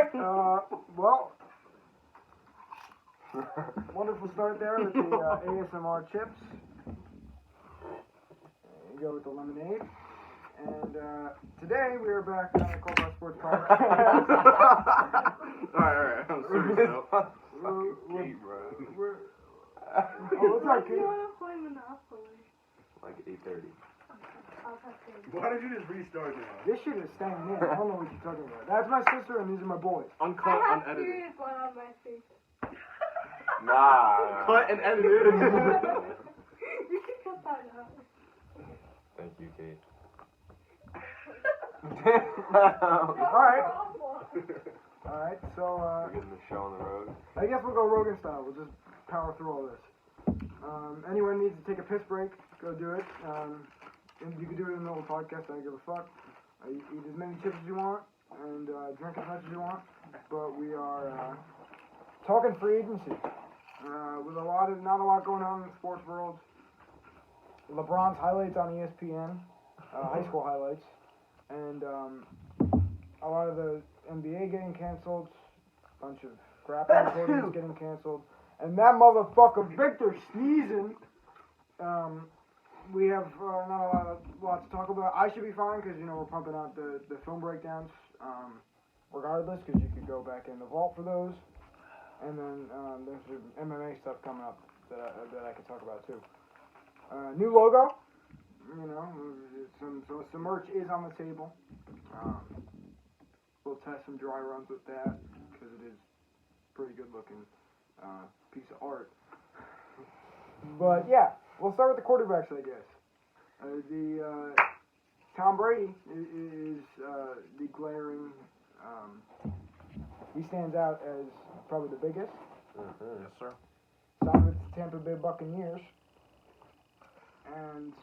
right. Well, wonderful start there with the ASMR chips. There you go with the lemonade. And today we are back on the Cold Bar Sports Podcast. Alright. I'm serious now. What's up, kid? You want to play Monopoly? Like 8:30. I'll have to. Why don't you just restart now? This shit is staying in. I don't know what you're talking about. That's my sister and these are my boys. Uncut, I have unedited. serious one on my face. Nah. Cut and edited. You can cut that out. Thank you, Kate. Alright. Alright, so We're getting the show on the road. I guess we'll go Rogan style. We'll just power through all this. Anyone needs to take a piss break, go do it. And you can do it in the middle of the podcast, I don't give a fuck. Eat as many chips as you want, and drink as much as you want. But we are talking free agency. With not a lot going on in the sports world. LeBron's highlights on ESPN, high school highlights. And a lot of the NBA getting canceled, a bunch of grappling tournaments getting canceled, and that motherfucker Victor sneezing. We have not a lot to talk about. I should be fine because we're pumping out the film breakdowns, regardless, because you could go back in the vault for those, and then there's some MMA stuff coming up that I could talk about too. New logo. Some merch is on the table. We'll test some dry runs with that because it is pretty good looking piece of art. But yeah, we'll start with the quarterbacks, I guess. Tom Brady is the glaring. He stands out as probably the biggest. Yes, sir. Signed with the Tampa Bay Buccaneers. And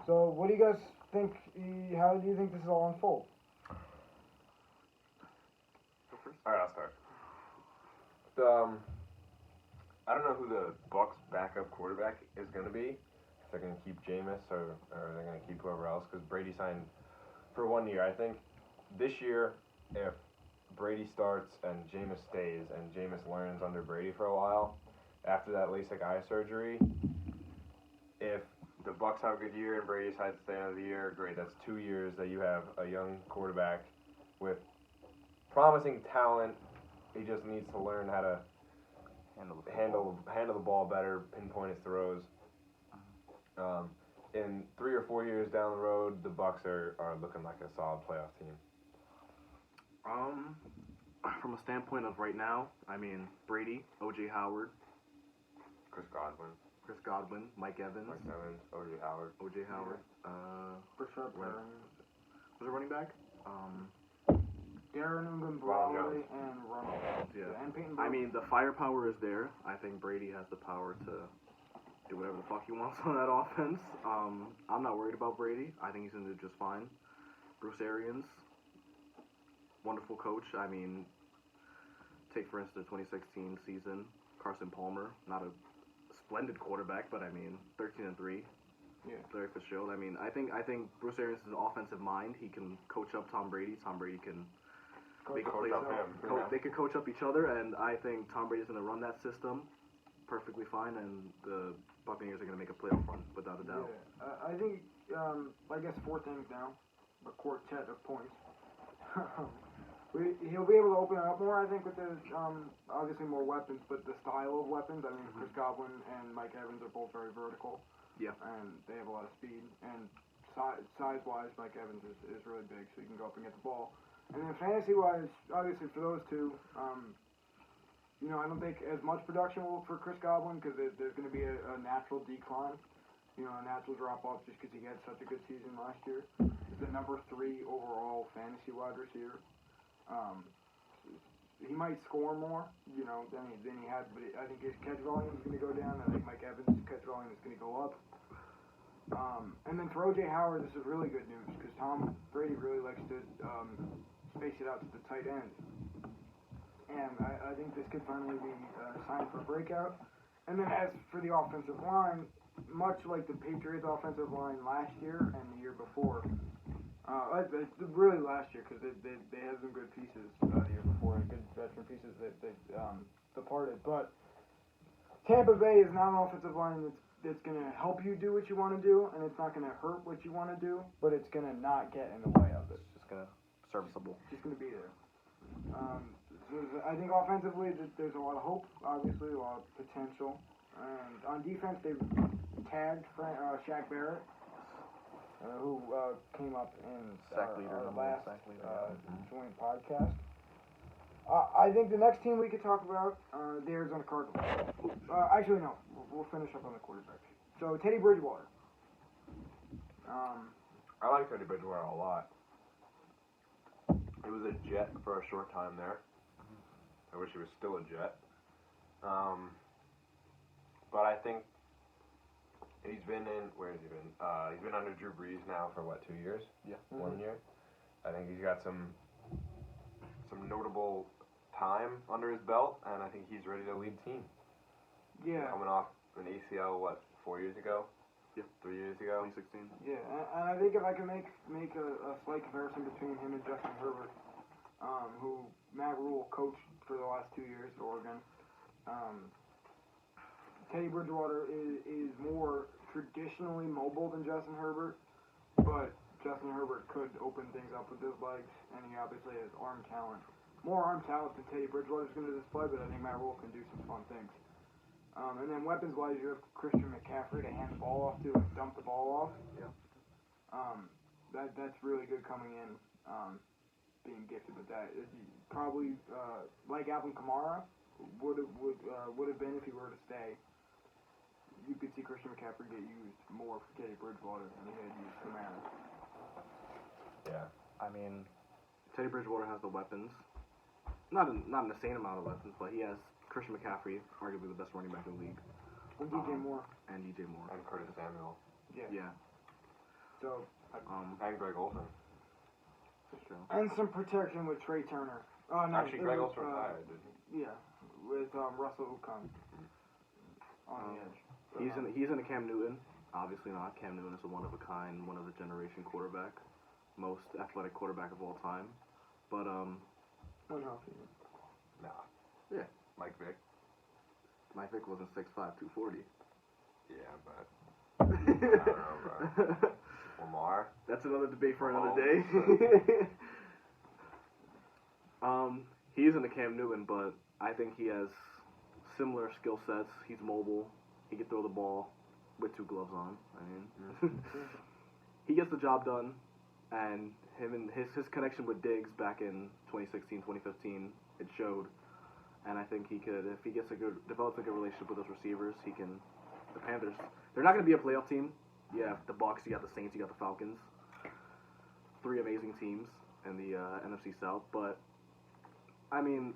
so, what do you guys think? How do you think this will all unfold? Alright, I'll start. I don't know who the Bucs backup quarterback is going to be. If they're going to keep Jameis or they're going to keep whoever else, because Brady signed for 1 year. I think this year, if Brady starts and Jameis stays and Jameis learns under Brady for a while, after that LASIK eye surgery, if the Bucs have a good year and Brady decides to stay another year, great. That's 2 years that you have a young quarterback with promising talent. He just needs to learn how to handle the ball better, pinpoint his throws. In 3 or 4 years down the road, the Bucs are looking like a solid playoff team. From a standpoint of right now, I mean Brady, O.J. Howard, Chris Godwin, Mike Evans, O.J. Howard. For sure, Was it running back? Darren Ingram, Ronald Bradley, Jones. and Ronald. Yeah. And Peyton I Barber. mean, the firepower is there. I think Brady has the power to do whatever the fuck he wants on that offense. I'm not worried about Brady. I think he's going to do just fine. Bruce Arians, wonderful coach. I mean, take for instance the 2016 season. Carson Palmer, not a splendid quarterback, but I mean, 13-3. Yeah. Larry Fitzgerald. I mean, I think Bruce Arians is an offensive mind. He can coach up Tom Brady. Tom Brady can make a play. Coach up him. They can coach up each other, and I think Tom Brady's going to run that system perfectly fine, and the Buccaneers are going to make a playoff run without a doubt. Yeah. I think, I guess 4 things now. A quartet of points. He'll be able to open it up more, I think, with the, obviously more weapons, but the style of weapons. I mean, Chris Godwin and Mike Evans are both very vertical. Yeah. And they have a lot of speed. And size-wise, Mike Evans is really big, so you can go up and get the ball. And then fantasy-wise, obviously for those two, I don't think as much production will for Chris Godwin because there's going to be a natural decline. A natural drop-off just because he had such a good season last year. He's the number 3 overall fantasy wide receiver. He might score more, than he had, but I think his catch volume is going to go down. I think Mike Evans' catch volume is going to go up. And then for O.J. Howard, this is really good news because Tom Brady really likes to space it out to the tight end. And I think this could finally be a sign for a breakout. And then as for the offensive line, much like the Patriots' offensive line last year and the year before, Really last year because they had some good pieces the year before, and good veteran pieces that departed. But Tampa Bay is not an offensive line that's going to help you do what you want to do, and it's not going to hurt what you want to do, but it's going to not get in the way of it. It's just gonna serviceable. Just going to be there. So I think offensively there's a lot of hope, obviously, a lot of potential. And on defense, they've tagged Shaq Barrett, who came up in Sack leader, our number one last sack leader. joint podcast. I think the next team we could talk about, the Arizona Cardinals. Actually, no. We'll finish up on the quarterback. So, Teddy Bridgewater. I like Teddy Bridgewater a lot. He was a Jet for a short time there. I wish he was still a Jet. But I think he's been in, where has he been? He's been under Drew Brees now for what, 2 years? Yeah. 1 year. I think he's got some notable time under his belt, and I think he's ready to lead the team. Yeah. Coming off an ACL, 4 years ago? Yeah. 3 years ago? 2016. Yeah, and I think if I can make a slight comparison between him and Justin Herbert, who Matt Rule coached for the last 2 years at Oregon, Teddy Bridgewater is more traditionally mobile than Justin Herbert, but Justin Herbert could open things up with his legs, and he obviously has arm talent. More arm talent than Teddy Bridgewater is going to display, but I think Matt Rule can do some fun things. And then weapons-wise, you have Christian McCaffrey to hand the ball off to and dump the ball off. Yeah. That's really good coming in, being gifted with that. Probably like Alvin Kamara would have been if he were to stay. You could see Christian McCaffrey get used more for Teddy Bridgewater than he had used Kamara. Yeah. I mean, Teddy Bridgewater has the weapons. Not an insane amount of weapons, but he has Christian McCaffrey, arguably the best running back in the league. And DJ Moore. And DJ Moore. And Curtis Samuel. Yeah. Yeah. So, And Greg Olsen. That's true. and some protection with Trey Turner. Oh, no. Actually, Greg Olsen retired, didn't he? Yeah, with Russell Okung on the edge. He's in a Cam Newton. Obviously not. Cam Newton is a one of a kind, one of a generation quarterback, most athletic quarterback of all time. But Unhealthy. Nah. Yeah. Mike Vick. Mike Vick wasn't 6'5", 240. Yeah, but I don't know, bro. Lamar. That's another debate for another Mahomes. day. He's in the Cam Newton, but I think he has similar skill sets. He's mobile. He can throw the ball with 2 gloves on. I mean, he gets the job done, and him and his connection with Diggs back in 2016, 2015, it showed. And I think he could, if he develops a good relationship with those receivers, he can. The Panthers, they're not going to be a playoff team. Yeah, the Bucs, you got the Saints, you got the Falcons. 3 amazing teams in the NFC South, but I mean,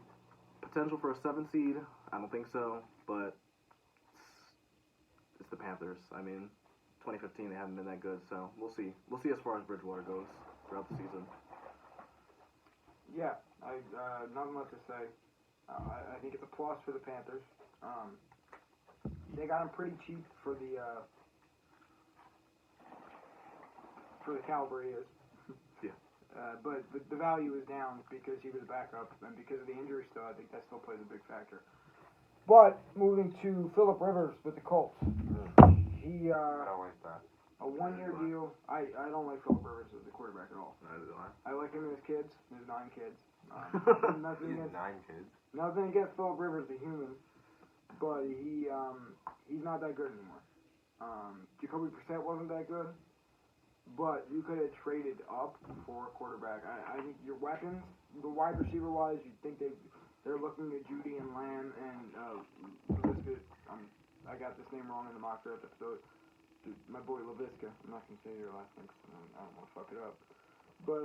potential for a 7 seed, I don't think so, but it's the Panthers. I mean, 2015 they haven't been that good, so we'll see. We'll see as far as Bridgewater goes throughout the season. Yeah, nothing left to say. I think it's a plus for the Panthers. They got him pretty cheap for the caliber he is. Yeah. But the value is down because he was a backup, and because of the injury still, I think that still plays a big factor. But moving to Phillip Rivers with the Colts, he I don't like that. a 1-year deal. I don't like Phillip Rivers as a quarterback at all. Neither do I. I like him and his kids. There's 9 kids. Nothing He has against 9 kids. nothing against Phillip Rivers, the human, but he's not that good anymore. Jacoby Brissett wasn't that good. But you could have traded up for a quarterback. I think your weapons, the wide receiver wise, you think they're looking at Judy and Lamb and Laviska. I got this name wrong in the mock draft episode. My boy Laviska. I'm not gonna say your last name 'cause I don't want to fuck it up. But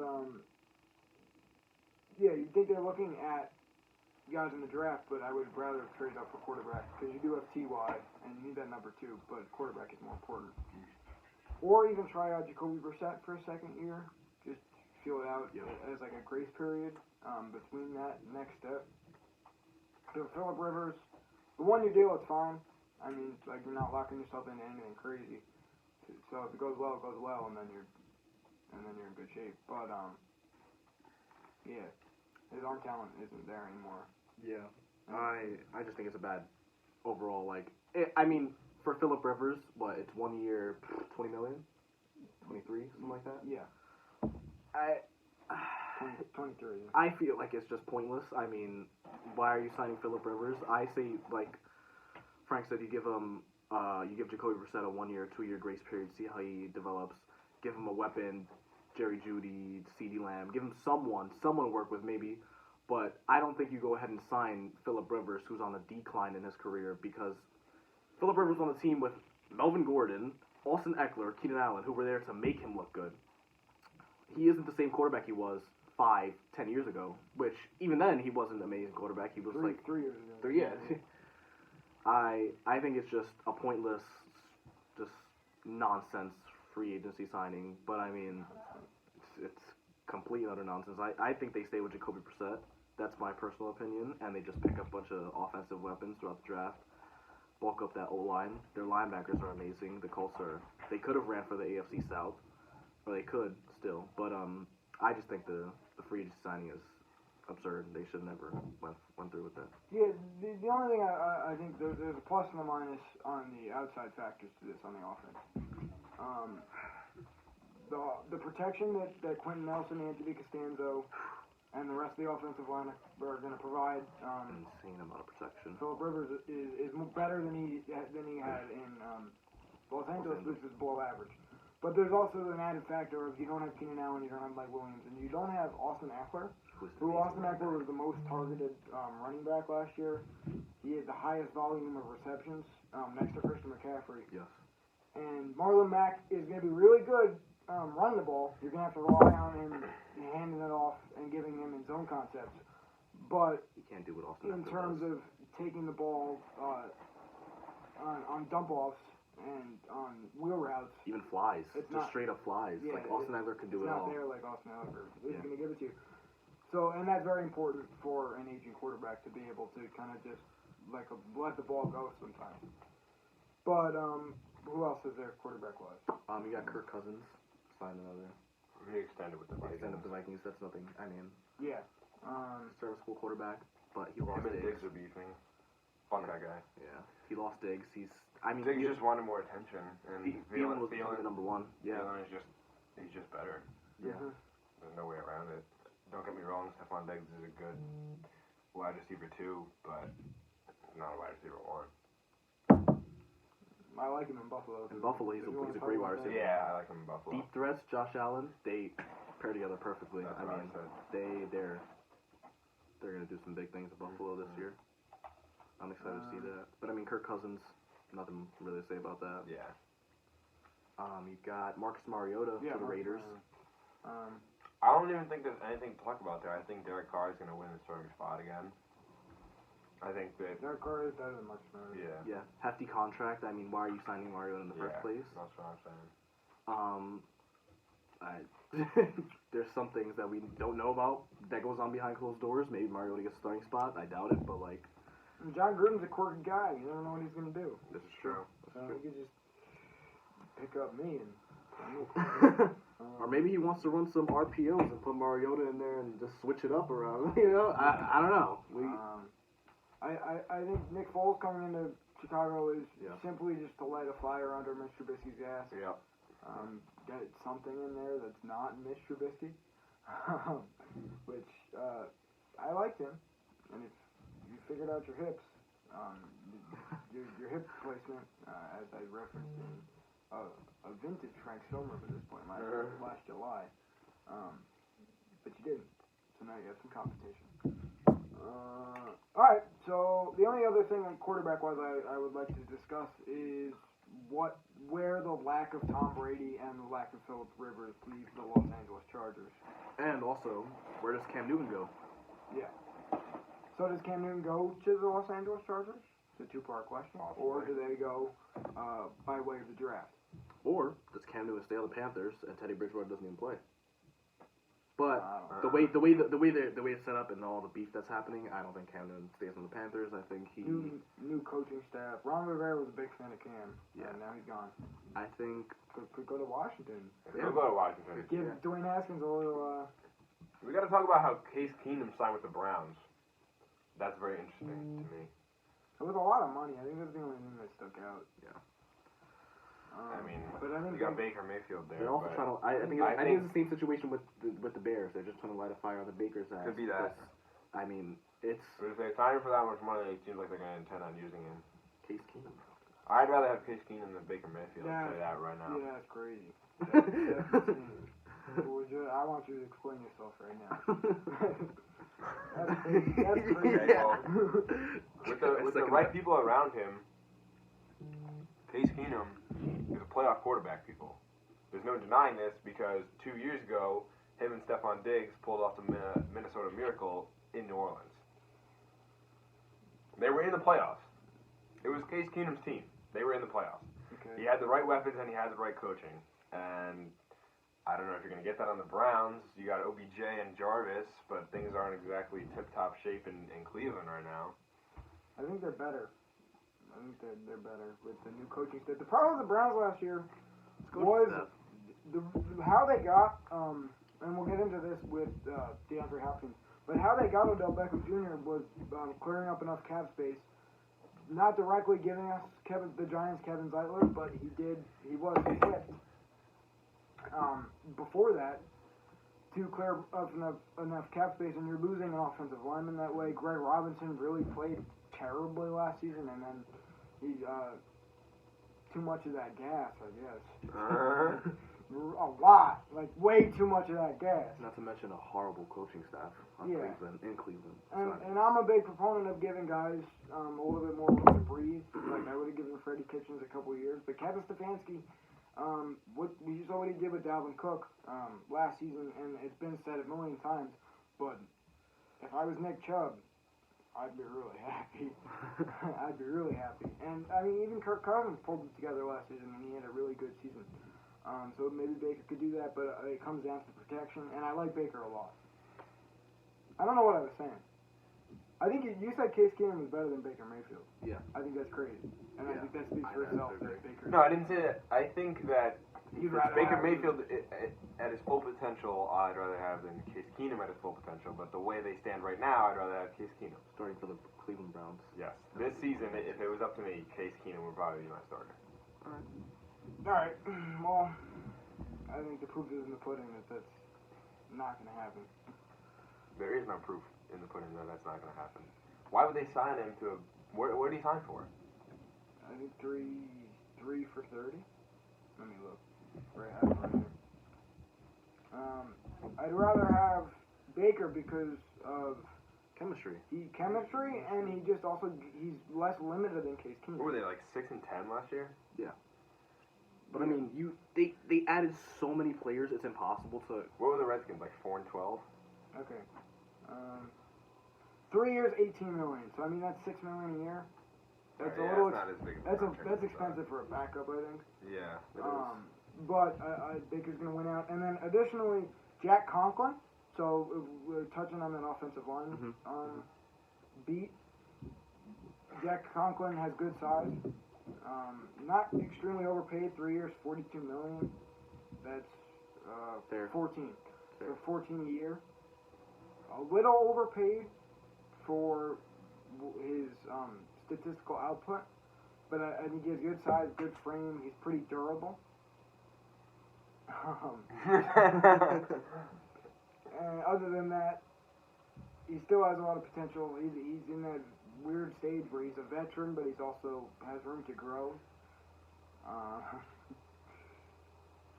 yeah, you think they're looking at guys in the draft, but I would rather trade up for quarterback because you do have Ty and you need that number 2, but quarterback is more important. Or even try out Jacoby Brissett for a 2nd year. Just feel it out as like a grace period between that next step. So Phillip Rivers, the 1-year deal, it's fine. I mean, like you're not locking yourself into anything crazy. So if it goes well, it goes well, and then and then you're in good shape. But yeah, his arm talent isn't there anymore. Yeah. I just think it's a bad overall, like, I mean, for Phillip Rivers, what, it's 1 year, 20 million? 23, something like that? Yeah, I 23. I feel like it's just pointless. I mean, why are you signing Phillip Rivers? I say, like Frank said, you give him, you give Jacoby Brissett a 1 year, 2 year grace period, see how he develops. Give him a weapon, Jerry Jeudy, CeeDee Lamb. Give him someone to work with maybe. But I don't think you go ahead and sign Phillip Rivers, who's on a decline in his career, because Phillip Rivers on the team with Melvin Gordon, Austin Eckler, Keenan Allen, who were there to make him look good. He isn't the same quarterback he was 5, 10 years ago, which even then he wasn't an amazing quarterback. He was like 3 years ago. 3 years. I think it's just a pointless, just nonsense free agency signing. But I mean, it's complete and utter nonsense. I think they stay with Jacoby Brissett. That's my personal opinion, and they just pick up a bunch of offensive weapons throughout the draft. Bulk up that O-line. Their linebackers are amazing. The Colts they could have ran for the AFC South, or they could still. But I just think the free agency signing is absurd. They should never went through with that. Yeah, the only thing I think there's a plus and a minus on the outside factors to this on the offense. The protection that Quentin Nelson, Anthony Costanzo, and the rest of the offensive line are going to provide. Insane amount of protection. Phillip Rivers is better than he had in Los Angeles, which is below average. But there's also an added factor of you don't have Keenan Allen, you don't have Mike Williams, and you don't have Austin Eckler. Austin Eckler was the most targeted running back last year. He had the highest volume of receptions next to Christian McCaffrey. Yes. And Marlon Mack is going to be really good running the ball. You're going to have to rely on him handing it off and giving him his own concepts. But You can't do what Austin in Eckler terms does. of taking the ball on dump-offs and on wheel routes, Even flies. It's Just not- straight up flies. yeah, like Austin Eckler can do it's it not all. there like Austin Eckler is Yeah. going to give it to you. So, and that's very important for an aging quarterback to be able to kind of just let the ball go sometimes. But who else is there quarterback-wise? You got Kirk Cousins, signed another. He extended with the Vikings. Extended the Vikings. That's nothing. I mean, Yeah. serviceable quarterback, but he lost Him and Diggs. Diggs are beefing. Fuck that guy. Yeah, he lost Diggs. I mean, Diggs just wanted more attention, and Thielen was Thielen the number one. Yeah. Thielen is he's just better. Yeah. Mhm. There's no way around it. Don't get me wrong, Stephon Diggs is a good wide receiver too, but not a wide receiver one. I like him in Buffalo. In Buffalo, he's If you wanna a talk great about wide that. receiver. Yeah, I like him in Buffalo. Deep threats, Josh Allen, they pair together perfectly. That's I what I mean, said. they're gonna do some big things at Buffalo this year. I'm excited to see that. But I mean, Kirk Cousins, nothing really to say about that. Yeah. You got Marcus Mariota Yeah, for the Marcus Raiders. Mariota. I don't even think there's anything to talk about there. I think Derek Carr is going to win the starting spot again. I think that. Derek Carr is better than Marcus Mariota. Yeah. Yeah, hefty contract. I mean, why are you signing Mariota in the first place? That's what I'm saying. There's some things that we don't know about that goes on behind closed doors. Maybe Mariota gets a starting spot. I doubt it, but like, And John Gruden's a quirky guy. You never know what he's going to do. this is true. So he could just pick up me and. Or maybe he wants to run some RPOs and put Mariota in there and just switch it up around. You know, I don't know. I think Nick Foles coming into Chicago is Yeah. simply just to light a fire under Mitch Trubisky's ass. Yeah. Get something in there that's not Mitch Trubisky, which I liked him. And if you figured out your hips, your hip placement, as I referenced in a vintage Frank Somer at this point last July, but you didn't. So now you have some competition. All right. So the only other thing on quarterback-wise I would like to discuss is where the lack of Tom Brady and the lack of Phillip Rivers leaves the Los Angeles Chargers. And also, where does Cam Newton go? Yeah. So does Cam Newton go to the Los Angeles Chargers? It's a two-part question. Possibly. Or do they go by way of the draft? Or does Cam Newton stay on the Panthers and Teddy Bridgewater doesn't even play? But I the way it's set up and all the beef that's happening, I don't think Camden stays on the Panthers. I think he. New coaching staff. Ron Rivera was a big fan of Cam. Yeah. And now he's gone. I think. Could go to Washington. We'll go to Washington. Give Yeah. Dwayne Haskins a little. We got to talk about how Case Keenum signed with the Browns. That's very interesting to me. It was a lot of money. I think that's the only thing that stuck out. Yeah. I mean, but I think you got Baker Mayfield there. They're also but trying to. I think it's the same situation with the Bears. They're just trying to light a fire on the Baker's ass. Could be that. I mean, it's But if they sign him for that much money, it seems like they're going to intend on using him. Case Keenum. I'd rather have Case Keenum than Baker Mayfield. Yeah. I'll tell you that right now. Yeah, that's crazy. That's insane. I want you to explain yourself right now. That's crazy. That's crazy. Okay, well, with the right people around him, Case Keenum is a playoff quarterback, people. There's no denying this because 2 years ago, him and Stephon Diggs pulled off the Minnesota Miracle in New Orleans. They were in the playoffs. It was Case Keenum's team. They were in the playoffs. Okay. He had the right weapons and he had the right coaching. And I don't know if you're going to get that on the Browns. You got OBJ and Jarvis, but things aren't exactly tip-top shape in Cleveland right now. I think they're better. I think they're better with the new coaching staff. The problem with the Browns last year was how they got, and we'll get into this with DeAndre Hopkins, but how they got Odell Beckham Jr. was clearing up enough cap space, not directly giving us the Giants Kevin Zeitler, but he was tipped before that to clear up enough cap space, and you're losing an offensive lineman that way. Greg Robinson really played terribly last season, and then he too much of that gas, I guess. A lot, like way too much of that gas. Not to mention a horrible coaching staff on Yeah. Cleveland. And I'm a big proponent of giving guys a little bit more room to breathe. Like I would have given Freddie Kitchens a couple of years, but Kevin Stefanski, you saw what he did with Dalvin Cook last season, and it's been said a million times. But if I was Nick Chubb, I'd be really happy. I'd be really happy. And I mean, even Kirk Cousins pulled it together last season, and he had a really good season. So maybe Baker could do that, but it comes down to protection, and I like Baker a lot. I don't know what I was saying. I think you said Case Keenum is better than Baker Mayfield. Yeah. I think that's crazy, and I Yeah. think that speaks for I itself. agree. That Baker. No, I didn't say that. I think that You'd rather Baker have- Mayfield at his full potential, I'd rather have than Case Keenum at his full potential. But the way they stand right now, I'd rather have Case Keenum. Starting for the Cleveland Browns. Yes. This season, if it was up to me, Case Keenum would probably be my starter. All right. Well, I think the proof is in the pudding that that's not going to happen. There is no proof in the pudding that that's not going to happen. Why would they sign him to a... Where did he sign for? I think three for 30. Let me look. Right, I have it right here. I'd rather have Baker because of Chemistry. chemistry, and he's less limited than Case Keenum. What were they, like 6-10 last year? But I mean, they added so many players, it's impossible to. What were the Redskins, like 4-12? Okay. 3 years, $18 million. So I mean that's $6 million a year. That's Yeah, a little. that's not as big of a That's contract as I expensive for a backup, I think. Yeah, it is. But Baker's gonna win out, and then additionally, Jack Conklin. So we're touching on an offensive line beat. Jack Conklin has good size. Not extremely overpaid. 3 years, $42 million. That's Fair. 14. Fair. So 14 a year. A little overpaid for his statistical output, but I think he has good size, good frame. He's pretty durable. And other than that, he still has a lot of potential. He's in that weird stage where he's a veteran, but he's also has room to grow.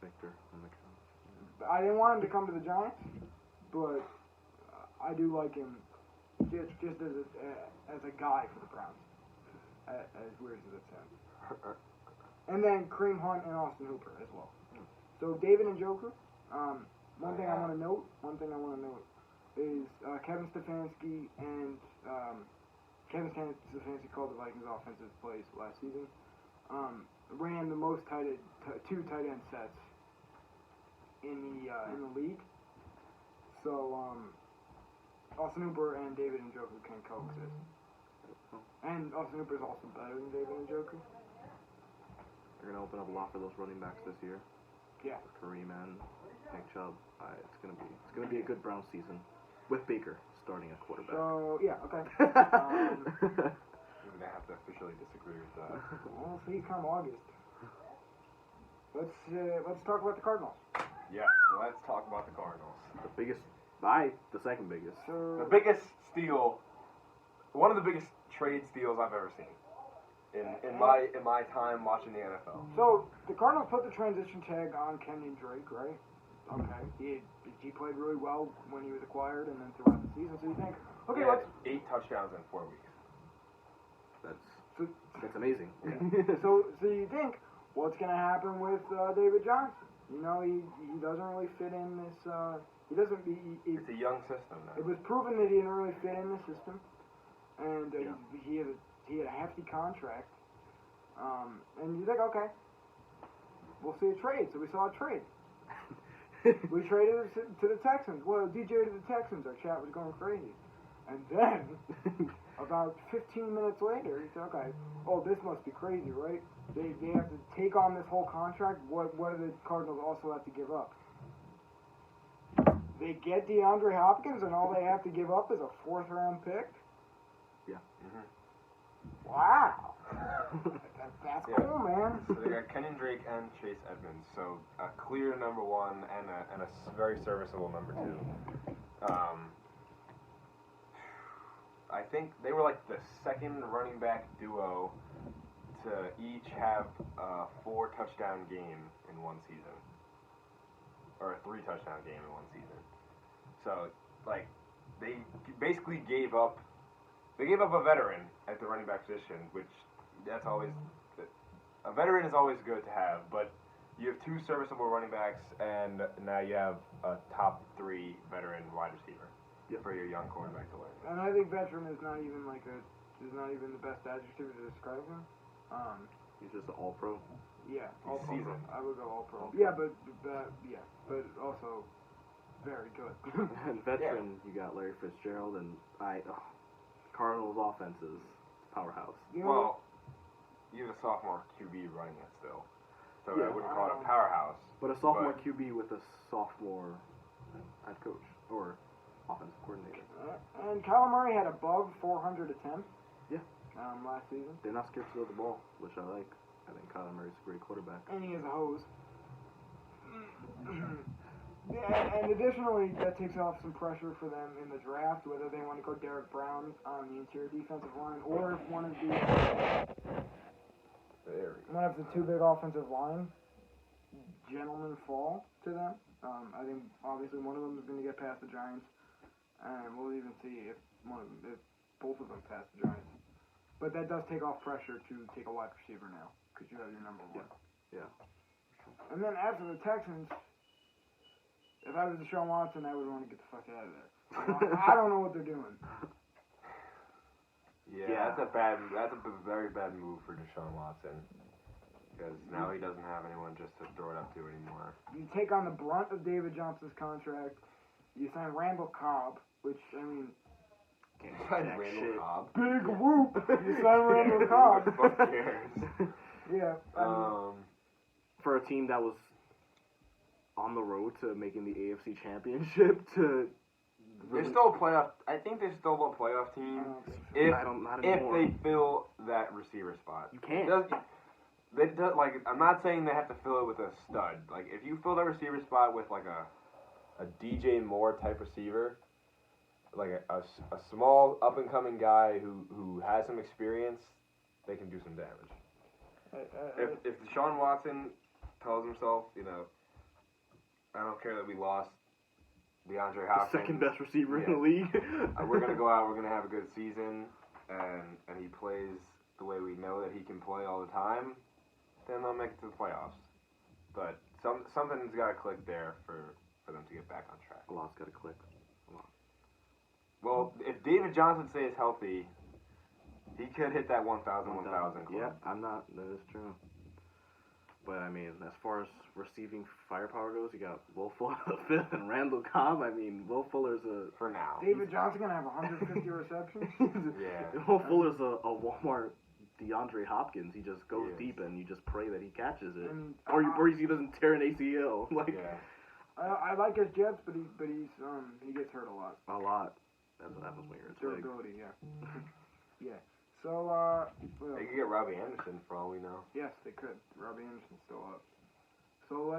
Victor on the couch. I didn't want him to come to the Giants, but I do like him just as a guy for the Browns. As weird as it sounds. And then Kareem Hunt and Austin Hooper as well. So David and Joker. One thing I want to note is Kevin Stefanski and Kevin Stefanski called the Vikings offensive plays last season. Ran the most two tight end sets in the league. So, Austin Hooper and David Njoku can coexist. And Austin Hooper is also better than David Njoku. They're gonna open up a lot for those running backs this year. Yeah. Kareem and Nick Chubb. It's gonna be a good Browns season with Baker starting at quarterback. So, yeah, okay. We're gonna have to officially disagree with that. We'll see come August. Let's talk about the Cardinals. Yes, let's talk about the Cardinals. The second biggest. So, The biggest steal, one of the biggest trade steals I've ever seen in my time watching the NFL. So the Cardinals put the transition tag on Kenyon Drake, right? Okay. He played really well when he was acquired and then throughout the season. So you think, okay, He let's. had 8 touchdowns in 4 weeks. That's amazing. So you think, what's gonna happen with David Johnson? You know, he doesn't really fit in this. He doesn't. It's a young system now. It was proven that he didn't really fit in the system, and he had a hefty contract. And you think, okay, we'll see a trade. So we saw a trade. We traded to the Texans. Well, DJ to the Texans. Our chat was going crazy. And then, about 15 minutes later, he said, okay, oh, this must be crazy, right? They have to take on this whole contract. What do the Cardinals also have to give up? They get DeAndre Hopkins, and all they have to give up is a 4th-round pick? Mm-hmm. Wow. That's Yeah. cool, man. So they got Kenyon Drake and Chase Edmonds. So a clear number 1 and a very serviceable number 2. I think they were like the second running back duo to each have a 4 touchdown game in one season, or a 3 touchdown game in one season. So like they basically gave up. They gave up a veteran at the running back position, which that's always a veteran is always good to have. But you have 2 serviceable running backs, and now you have a top 3 veteran wide receiver for your young quarterback to learn. And I think veteran is not even the best adjective to describe him. He's just an all-pro. Yeah, He's all pro. seasoned. I would go all pro. All-pro. Yeah, but also very good. And veteran, you got Larry Fitzgerald, and Cardinals offense is powerhouse. You know, Well, you have a sophomore QB running it still, so I Yeah. wouldn't call it a powerhouse. But a sophomore QB with a sophomore head coach or offensive coordinator. and Kyler Murray had above 400 attempts. Yeah. Last season. They're not scared to throw the ball, which I like. I think Kyler Murray's a great quarterback. And he is a hose. Yeah, and additionally, that takes off some pressure for them in the draft, whether they want to go Derek Brown on the interior defensive line, or if one of the 2 big offensive line gentlemen fall to them. I think obviously one of them is going to get past the Giants, and we'll even see if both of them pass the Giants. But that does take off pressure to take a wide receiver now, because you have your number 1. Yeah. And then after the Texans, if I was Deshaun Watson, I would want to get the fuck out of there. I don't know what they're doing. Yeah, that's a very bad move for Deshaun Watson, because now he doesn't have anyone just to throw it up to anymore. You take on the brunt of David Johnson's contract. You sign Randall Cobb, which, I mean, Can't Randall shit. Cobb. big whoop. You sign Randall Cobb. Who the fuck cares? Yeah. I mean, For a team that was on the road to making the AFC Championship to They're still a playoff. I think they're still a playoff I team don't think so. if not if anymore. they fill that receiver spot. You can't. Like, I'm not saying they have to fill it with a stud. Like, if you fill that receiver spot with like a DJ Moore type receiver, like a small up and coming guy who has some experience, they can do some damage. If Deshaun Watson tells himself, I don't care that we lost DeAndre the Hopkins, second best receiver in Yeah. the league. we're gonna go out, we're gonna have a good season, and he plays the way we know that he can play all the time, then they'll make it to the playoffs. But something's got to click there for them to get back on track. A lot's got to click. Well, if David Johnson stays healthy, he could hit that 1,000 club. Yeah, I'm not. That is true. But I mean, as far as receiving firepower goes, you got Will Fuller the fifth and Randall Cobb. I mean, Will Fuller's a For now. David Johnson gonna have 150 receptions. Yeah. Will Fuller's a Walmart DeAndre Hopkins. He just goes He is. deep and you just pray that he catches it, And or he doesn't tear an ACL. Like Yeah. I like his Jets, but he gets hurt a lot. a lot. That's what happens when you're a twig. Durability, yeah. Yeah. So well, They could get Robbie Anderson for all we know. yes, they could. Robbie Anderson's still up. So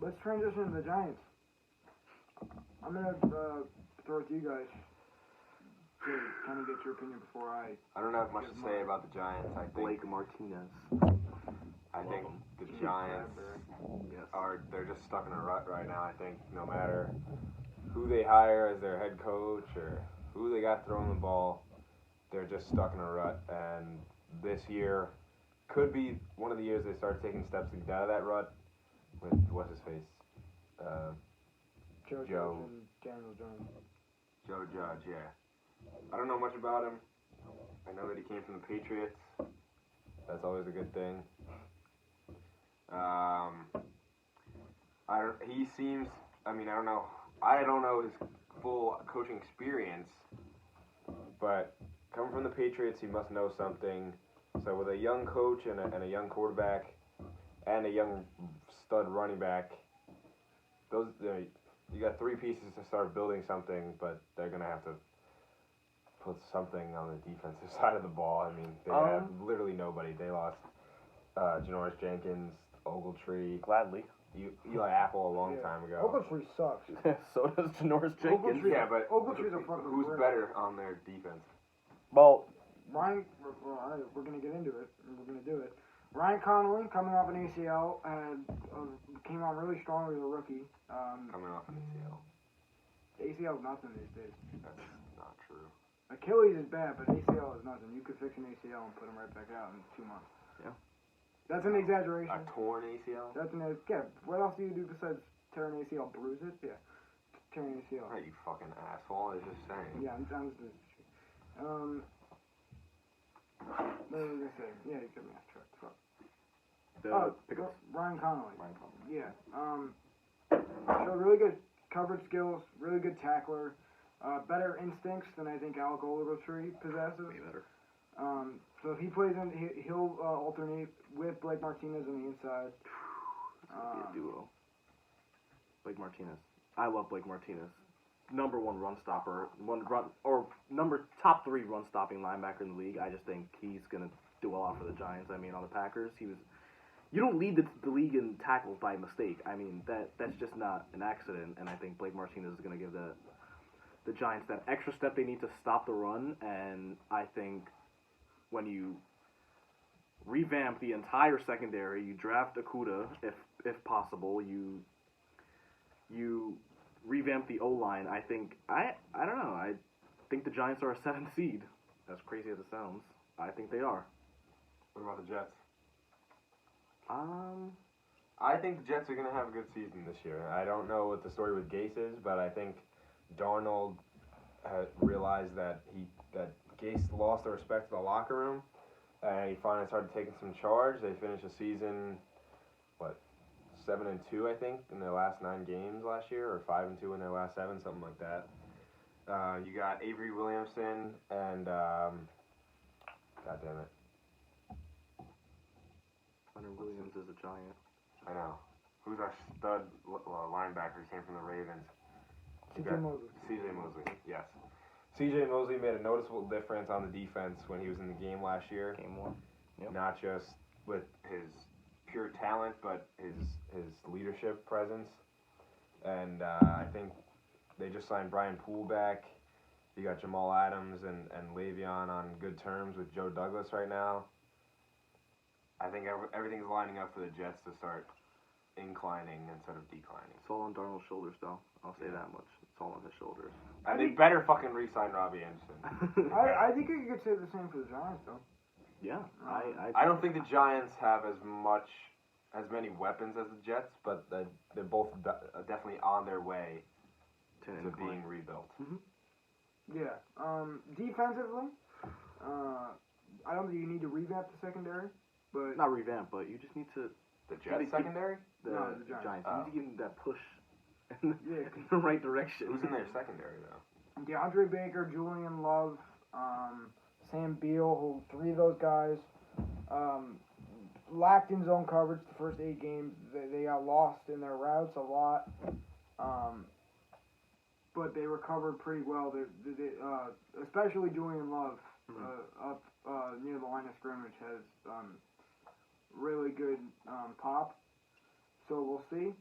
let's transition to the Giants. I'm gonna throw it to you guys to kind of get your opinion before I. I don't have much to say about the Giants. I think Blake Martinez. I think Love him. the Giants Yes. they're just stuck in a rut right now. I think no matter who they hire as their head coach or who they got throwing the ball, they're just stuck in a rut. And this year could be one of the years they start taking steps to get out of that rut. With what's his face, Joe Joe. Judge and Daniel Jones. Joe Judge. Yeah, I don't know much about him. I know that he came from the Patriots. That's always a good thing. He seems. I mean, I don't know. I don't know his full coaching experience, but coming from the Patriots, he must know something. So with a young coach and a young quarterback and a young stud running back, those you got three pieces to start building something, but they're gonna have to put something on the defensive side of the ball. I mean, they have literally nobody. They lost Janoris Jenkins, Ogletree, Gladly. Eli Apple a long Yeah. time ago. Ogletree sucks. So does Janoris Jenkins. Ogletree- Yeah, but Ogletree's a fucking who's brick. better on their defense? Well, Ryan, well, all right, we're gonna get into it. We're gonna do it. Ryan Connolly coming off an ACL and came on really strong as a rookie. Coming off an ACL. ACL is nothing these days. That's not true. Achilles is bad, but ACL is nothing. You could fix an ACL and put him right back out in 2 months. Yeah. That's an exaggeration. A torn ACL? That's an yeah. What else do you do besides tear an ACL? Bruise it? Yeah. Tear an ACL. Alright, you fucking asshole. I was just saying. Yeah, I'm just what was I gonna say? Yeah, you got me off track. Fuck. pickups. Ryan Connolly. Ryan Connolly. Yeah. Showed really good coverage skills, really good tackler, better instincts than I think Alec Ogletree possesses. Way better. So if he plays in, he'll alternate with Blake Martinez on the inside. It's gonna be a duo. Blake Martinez. I love Blake Martinez. Number one run stopper, top 3 run stopping linebacker in the league. I just think he's gonna do a lot for the Giants. I mean, on the Packers, you don't lead the league in tackles by mistake. I mean, that's just not an accident. And I think Blake Martinez is gonna give the Giants that extra step they need to stop the run. And I think when you revamp the entire secondary, you draft Okuda if possible, you revamp the O-line. I think I don't know. I think the Giants are a 7th seed. As crazy as it sounds, I think they are. What about the Jets? I I think the Jets are going to have a good season this year. I don't know what the story with Gase is, but I think Darnold realized that Gase lost the respect of the locker room, and he finally started taking some charge. They finished the season, 7-2, I think, in their last 9 games last year, or 5-2 in their last 7, something like that. You got Avery Williamson and God damn it, Leonard Williams is a Giant. I know. Who's our stud linebacker? He came from the Ravens. C.J. Mosley. C.J. Mosley, yes. C.J. Mosley made a noticeable difference on the defense when he was in the game last year. Game 1. Yep. Not just with his pure talent, but his leadership presence. And I think they just signed Brian Poole back. You got Jamal Adams and Le'Veon on good terms with Joe Douglas right now. I think everything's lining up for the Jets to start inclining instead of declining. It's all on Darnold's shoulders, though. I'll say that much. It's all on his shoulders. And they better fucking re-sign Robbie Anderson. I think you could say the same for the Giants, though. Yeah, I don't think the Giants have as many weapons as the Jets, but they're both definitely on their way to being rebuilt. Yeah. Defensively, I don't think you need to revamp the secondary, but not revamp, but you just need to The Jets secondary? No, the Giants. You need to give them that push in Yeah. the right direction. Who's in their secondary though? DeAndre Baker, Julian Love, Sam Beal, who 3 of those guys lacked in zone coverage the first 8 games. They got lost in their routes a lot, but they recovered pretty well. Especially Julian Love up near the line of scrimmage has really good pop. So we'll see.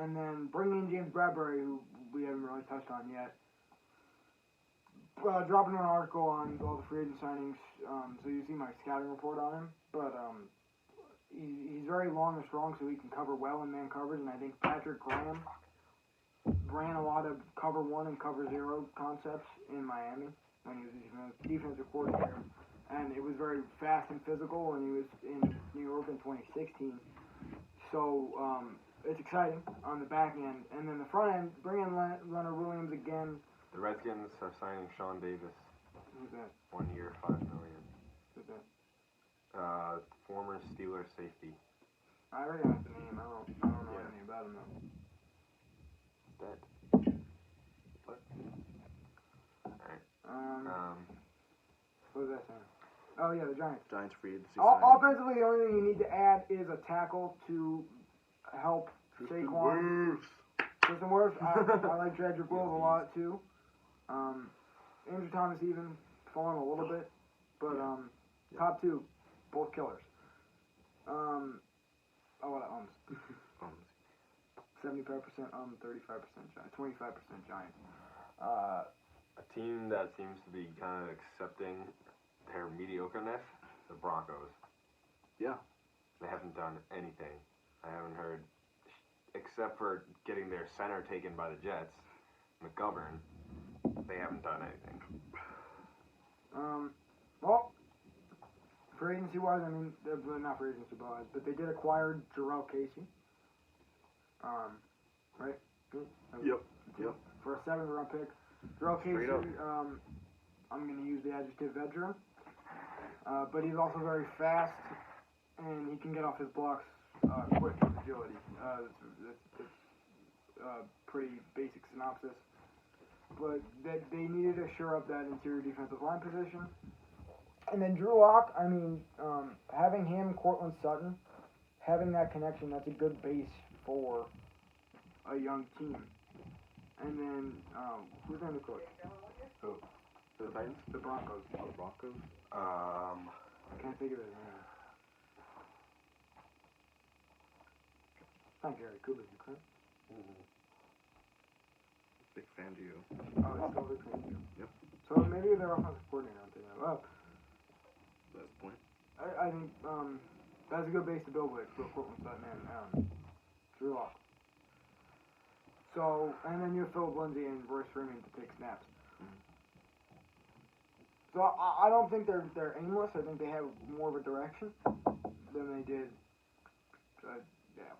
And then bring in James Bradbury, who we haven't really touched on yet. Dropping an article on all the free agent signings, so you see my scouting report on him. But he's very long and strong, so he can cover well in man coverage. And I think Patrick Graham ran a lot of cover 1 and cover 0 concepts in Miami when he was a defensive coordinator. And it was very fast and physical, and he was in New York in 2016. So it's exciting on the back end. And then the front end, bring in Leonard Williams again. The Redskins are signing Sean Davis. Who's that? 1 year, $5 million. Who's that? Former Steelers safety. I already have the name. I don't know anything about him though. Dead. What? Alright. What was that saying? Oh yeah, the Giants. Giants free agency. Offensively, the only thing you need to add is a tackle to help Saquon. Tristan Wirfs. I like Jedrick Wills a lot too. Andrew Thomas even falling a little bit, but top 2, both killers. 75% 35% Giants, 25% Giants. A team that seems to be kind of accepting their mediocreness, the Broncos. Yeah. They haven't done anything. I haven't heard, except for getting their center taken by the Jets, McGovern, they haven't done anything. Well, for agency wise, I mean, not for agency wise, but they did acquire Jarrell Casey. Right? Yep. For a 7th round pick. Jarrell Casey, Straight up. I'm going to use the adjective veteran. But he's also very fast, and he can get off his blocks quick with agility. It's pretty basic synopsis. But they needed to shore up that interior defensive line position. And then Drew Lock, I mean, having him, Cortland Sutton, having that connection, that's a good base for a young team. And then, who's on the coach? Who? The Titans? The Broncos. Oh, the Broncos? I can't think of his name. It's not Gary Kubiak, correct? Big fan to you. Oh, it's still Vic Fangio. Yep. So maybe they're offensive coordinator, I'm thinking of. Well, That's the point. I think that's a good base to build with, Cortland Sutton and Drew Lock. So, and then you have Philip Lindsay and Royce Freeman to take snaps. So I don't think they're aimless. I think they have more of a direction than they did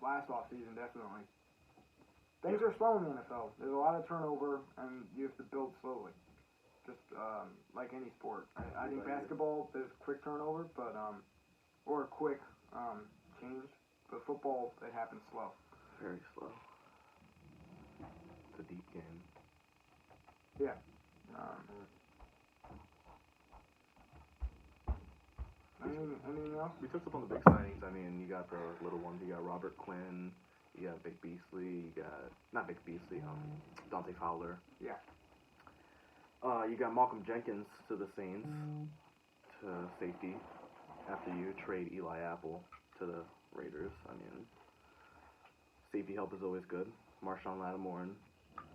last offseason, definitely. Things are slow in the NFL. There's a lot of turnover, and you have to build slowly. Just like any sport. I think basketball, there's quick turnover, but or quick change. But football, it happens slow. Very slow. It's a deep game. Yeah. Anything else? We touched up on the big signings. I mean, you got the little ones. You got Robert Quinn. You got Vic Beasley. You got not Vic Beasley. Dante Fowler. Yeah. You got Malcolm Jenkins to the Saints to safety after you trade Eli Apple to the Raiders. I mean, safety help is always good. Marshawn Lattimore and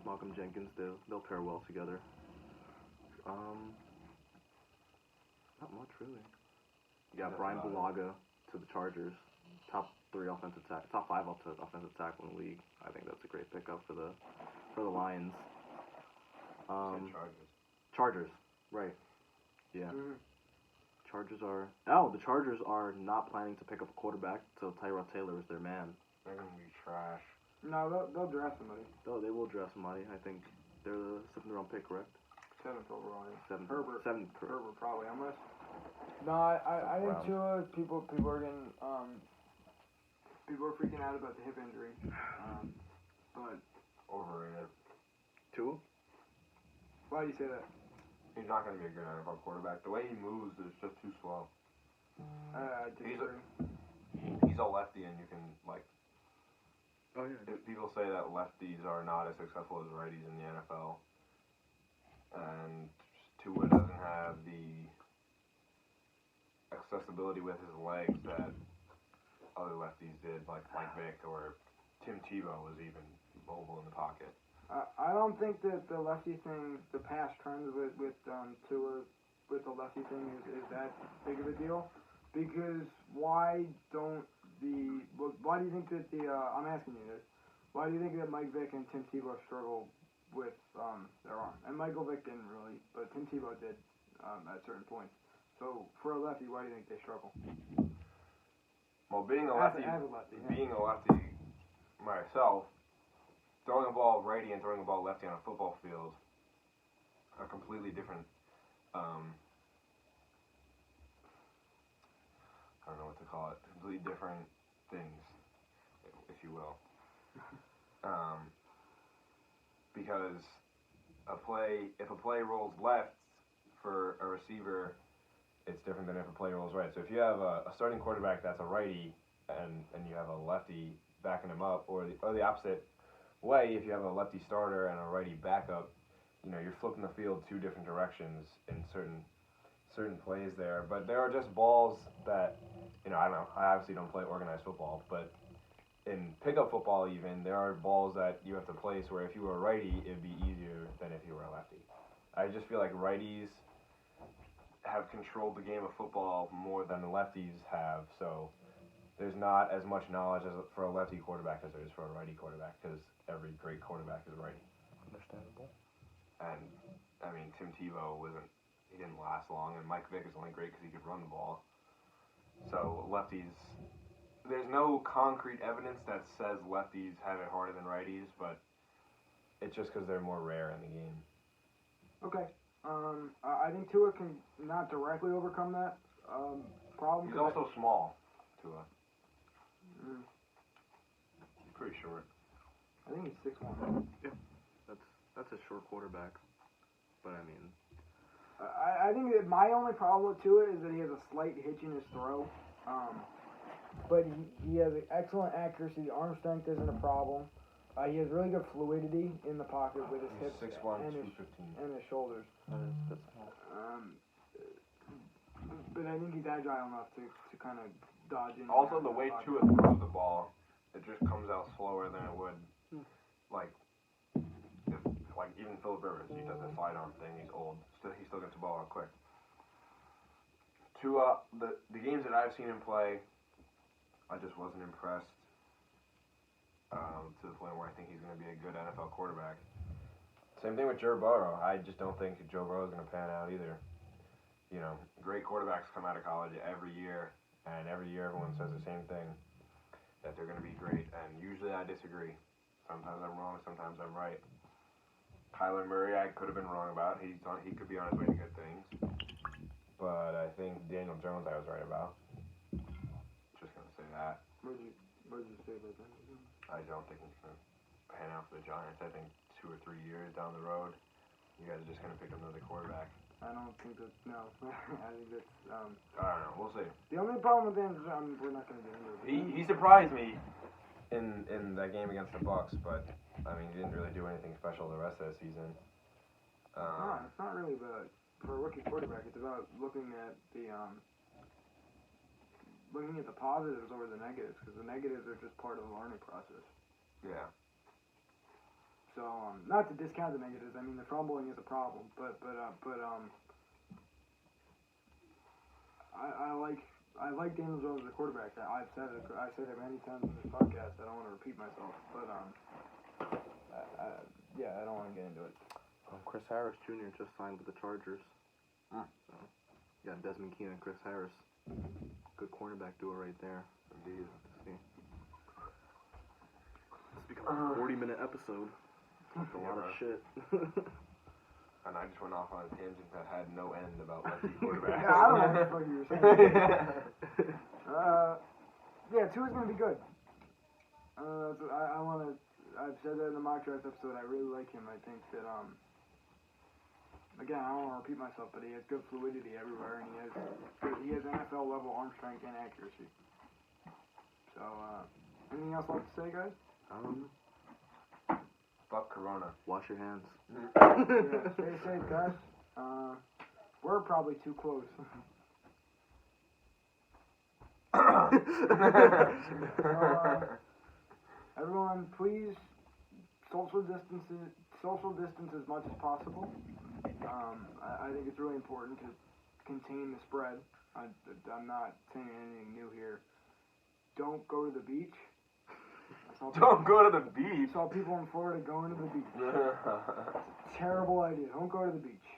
Malcolm Jenkins, they'll pair well together. Not much really. You got Brian Bulaga to the Chargers, top 5 offensive tackle in the league. I think that's a great pickup for the Lions. Chargers, right? Yeah. Mm-hmm. The Chargers are not planning to pick up a quarterback till Tyrod Taylor is their man. They're gonna be trash. No, they'll draft somebody. They will draft somebody. I think they're the 7th round pick, correct? 7th overall. Yeah. 7th. Herbert. 7th. Herbert probably. Unless. No, I think Tua. People are getting People are freaking out about the hip injury. But Overrated. Tua? why do you say that? He's not going to be a good NFL quarterback. The way he moves is just too slow. I disagree. He's a lefty, and you can, like, Oh, yeah. people say that lefties are not as successful as righties in the NFL. And Tua doesn't have the accessibility with his legs that other lefties did, like Mike Vick or Tim Tebow was even mobile in the pocket. I don't think that the lefty thing, the past trends with Tua, with the lefty thing is that big of a deal. Because why do you think that I'm asking you this, why do you think that Mike Vick and Tim Tebow struggle with their arm? And Michael Vick didn't really, but Tim Tebow did at certain points. So for a lefty, why do you think they struggle? Well, being a As lefty, a lefty, yeah. being a lefty myself, throwing a ball righty and throwing a ball lefty on a football field are completely different. I don't know what to call it. Completely different things, if you will. Because if a play rolls left for a receiver, it's different than if a play rolls right. So if you have a starting quarterback that's a righty and you have a lefty backing him up, or the opposite way, if you have a lefty starter and a righty backup, you're flipping the field two different directions in certain plays there. But there are just balls that, I don't know, I obviously don't play organized football, but in pickup football even, there are balls that you have to place where if you were a righty, it'd be easier than if you were a lefty. I just feel like righties have controlled the game of football more than the lefties have, so there's not as much knowledge for a lefty quarterback as there is for a righty quarterback, because every great quarterback is a righty. Understandable. And, I mean, Tim Tebow he didn't last long, and Mike Vick is only great because he could run the ball. So lefties, there's no concrete evidence that says lefties have it harder than righties, but it's just because they're more rare in the game. Okay. I think Tua can not directly overcome that problem. He's also small, Tua. Mm, He's pretty short. I think he's 6'1". That's a short quarterback. But I mean, I think that my only problem with Tua is that he has a slight hitch in his throw. But he has excellent accuracy. Arm strength isn't a problem. He has really good fluidity in the pocket with his hips 6'1", and his 215. and his shoulders. that's small. But I think he's agile enough to kind of dodge in. Also, the way Tua throws the ball, it just comes out slower than it would. Like even Philip Rivers, he does the sidearm thing. He's old, he still gets the ball out quick. Tua, the games that I've seen him play, I just wasn't impressed. To the point where I think he's going to be a good NFL quarterback. Same thing with Joe Burrow. I just don't think Joe Burrow is going to pan out either. Great quarterbacks come out of college every year, and every year everyone says the same thing, that they're going to be great, and usually I disagree. Sometimes I'm wrong, sometimes I'm right. Kyler Murray, I could have been wrong about. He could be on his way to good things. But I think Daniel Jones I was right about. Just going to say that. What did you say about that? I don't think he's going to pan out for the Giants. I think 2 or 3 years down the road, you guys are just going to pick up another quarterback. I don't think that. No, I think that's. I don't know. We'll see. The only problem with him is we're not going to get into it. He surprised me in that game against the Bucks, but I mean he didn't really do anything special the rest of the season. It's not really about for a rookie quarterback. It's about looking at the positives over the negatives, because the negatives are just part of the learning process. Yeah. So not to discount the negatives. I mean the fumbling is a problem, but I like Daniel Jones as a quarterback. I've said it many times in this podcast. I don't want to repeat myself, but I don't want to get into it. Chris Harris Jr. just signed with the Chargers. So, yeah, Desmond Keenan and Chris Harris. Good cornerback duo right there. Indeed. See. It's become a 40-minute episode. Talked a lot of shit. And I just went off on a tangent that had no end about lefty quarterbacks. Yeah, I don't know what the fuck you were saying. Yeah, Tua's gonna be good. I've said that in the mock draft episode. I really like him. I think that again, I don't want to repeat myself, but he has good fluidity everywhere, and he has NFL level arm strength and accuracy. So, anything else left to say, guys? Fuck Corona. Wash your hands. Yeah, stay safe, guys. We're probably too close. Everyone, please social distance as much as possible. I think it's really important to contain the spread. I'm not saying anything new here. Don't go to the beach. Don't go to the beach. I saw people in Florida going to the beach. Terrible idea. Don't go to the beach.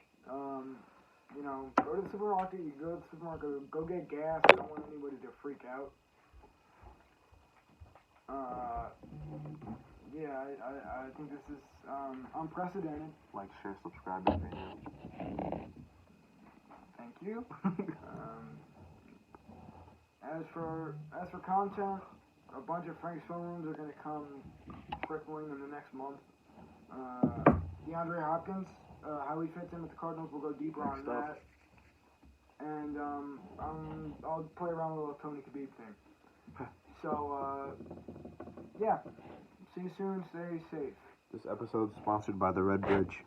You know, go to the supermarket. You go to the supermarket. Go get gas. I don't want anybody to freak out. Yeah, I think this is unprecedented. Like, share, subscribe, and video. Thank you. As for content, a bunch of Frank's Film Rooms are going to come trickling in the next month. DeAndre Hopkins, how he fits in with the Cardinals, we'll go deeper on that. And I'll play around with a little Tony Khabib thing. So, yeah. See you soon. Stay safe. This episode is sponsored by the Red Bridge.